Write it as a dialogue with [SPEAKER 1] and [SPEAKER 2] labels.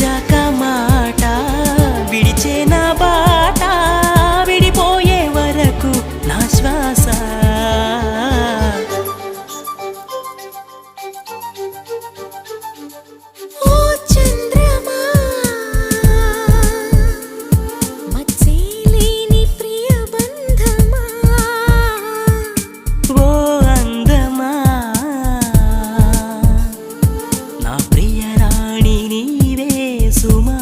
[SPEAKER 1] ఇచ్చాక మాట విడిచే నా బాట విడిపోయే వరకు నా శ్వాస
[SPEAKER 2] ఓ చంద్రమా మచ్చేలేని ప్రియ బంధమా
[SPEAKER 1] ఓ అందమా నా ప్రియ రాణి నీవే సుమా